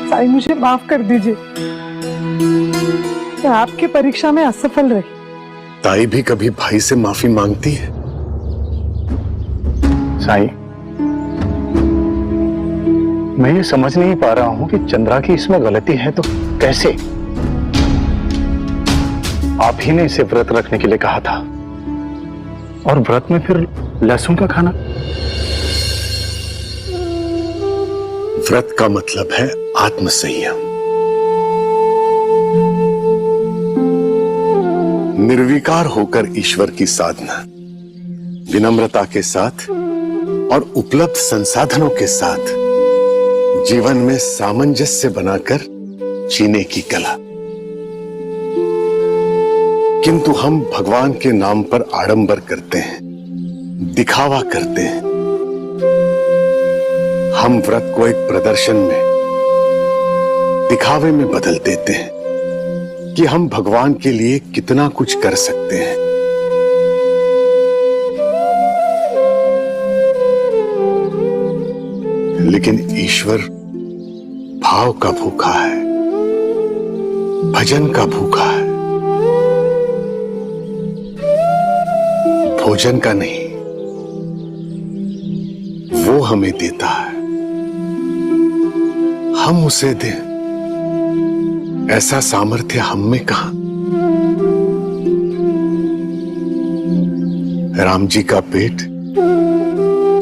साईं मुझे माफ कर दीजिए, मैं आपकी परीक्षा में असफल रही। ताई भी कभी भाई से माफी मांगती है? साईं, मैं ये समझ नहीं पा रहा हूं कि चंद्रा की इसमें गलती है तो कैसे? आप ही ने इसे व्रत रखने के लिए कहा था, और व्रत में फिर लहसुन का खाना। व्रत का मतलब है आत्मसंयम। निर्विकार होकर ईश्वर की साधना, विनम्रता के साथ और उपलब्ध संसाधनों के साथ जीवन में सामंजस्य बनाकर जीने की कला। किंतु हम भगवान के नाम पर आडंबर करते हैं, दिखावा करते हैं। हम व्रत को एक प्रदर्शन में, दिखावे में बदल देते हैं कि हम भगवान के लिए कितना कुछ कर सकते हैं। लेकिन ईश्वर भाव का भूखा है, भजन का भूखा है, भोजन का नहीं। वो हमें देता है, हम उसे दें, ऐसा सामर्थ्य हम में कहां। राम जी का पेट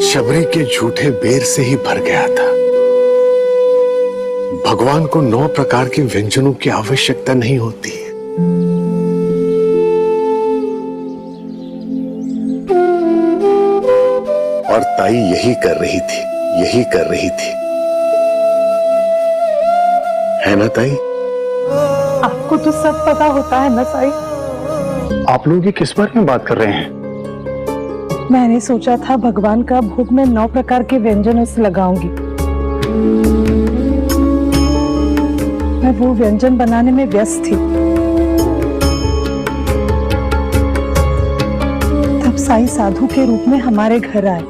शबरी के झूठे बेर से ही भर गया था। भगवान को 9 प्रकार के व्यंजनों की आवश्यकता नहीं होती है। और ताई यही कर रही थी, यही कर रही थी, है ना ताई? आपको तो सब पता होता है ना साईं। आप लोग ये किस बारे में बात कर रहे हैं? मैंने सोचा था भगवान का भोग में 9 प्रकार के व्यंजनों से लगाऊंगी। मैं वो व्यंजन बनाने में व्यस्त थी। तब साईं साधु के रूप में हमारे घर आए,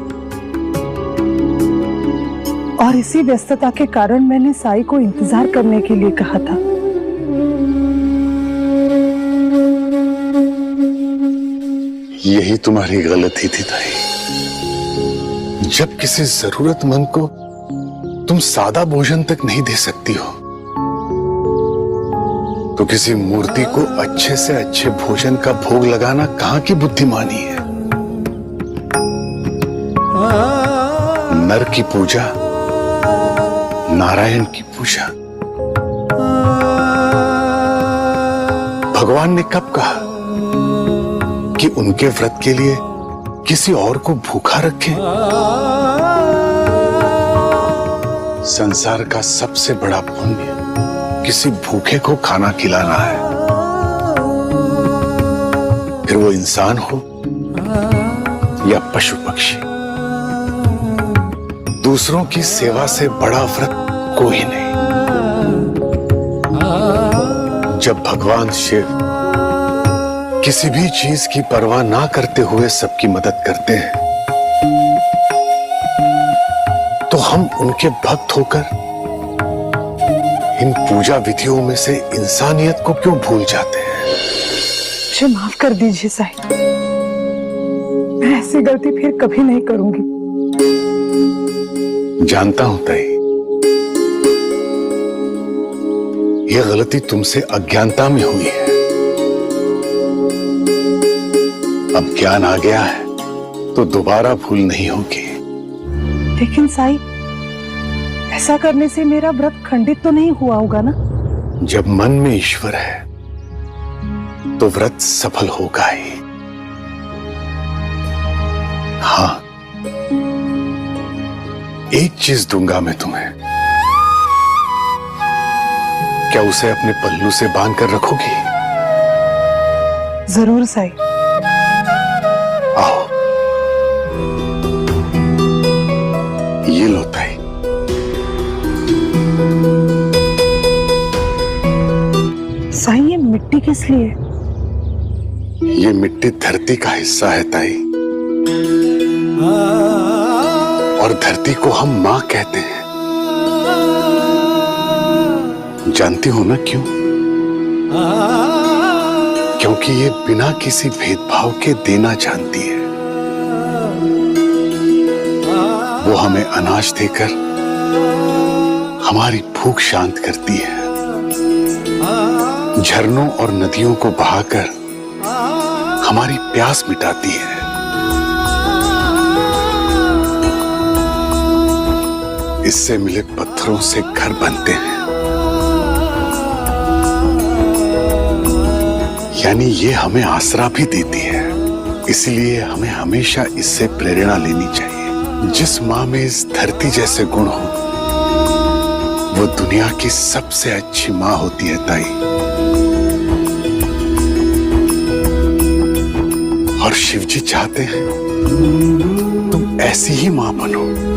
और इसी व्यस्तता के कारण मैंने साईं को इंतजार करने के लिए कहा था। यही तुम्हारी गलती थी ताई। जब किसी जरूरतमंद को तुम सादा भोजन तक नहीं दे सकती हो, तो किसी मूर्ति को अच्छे से अच्छे भोजन का भोग लगाना कहां की बुद्धिमानी है? नर की पूजा, नारायण की पूजा। भगवान ने कब कहा कि उनके व्रत के लिए किसी और को भूखा रखें? संसार का सबसे बड़ा पुण्य किसी भूखे को खाना खिलाना है, फिर वो इंसान हो या पशु पक्षी। दूसरों की सेवा से बड़ा व्रत कोई नहीं। जब भगवान शिव किसी भी चीज की परवाह ना करते हुए सबकी मदद करते हैं, तो हम उनके भक्त होकर इन पूजा विधियों में से इंसानियत को क्यों भूल जाते हैं? मुझे माफ कर दीजिए साईं, मैं ऐसी गलती फिर कभी नहीं करूंगी। जानता हूं ताई, यह गलती तुमसे अज्ञानता में हुई है। अब ज्ञान आ गया है तो दोबारा भूल नहीं होगी। लेकिन साईं, ऐसा करने से मेरा व्रत खंडित तो नहीं हुआ होगा ना? जब मन में ईश्वर है तो व्रत सफल होगा ही। हाँ, एक चीज दूंगा मैं तुम्हें। क्या उसे अपने पल्लू से बांध कर रखोगी? जरूर साईं। आओ, ये लो ताई। साईं, ये मिट्टी किस लिए? ये मिट्टी धरती का हिस्सा है ताई, और धरती को हम मां कहते हैं। जानती हो ना क्यों? क्योंकि ये बिना किसी भेदभाव के देना जानती है। वो हमें अनाज देकर हमारी भूख शांत करती है, झरनों और नदियों को बहाकर हमारी प्यास मिटाती है। इससे मिले पत्थरों से घर बनते हैं। यानी ये हमें आसरा भी देती है। इसलिए हमें हमेशा इससे प्रेरणा लेनी चाहिए। जिस माँ में इस धरती जैसे गुण हो, वो दुनिया की सबसे अच्छी माँ होती है ताई। और शिवजी चाहते हैं तुम ऐसी ही माँ बनो।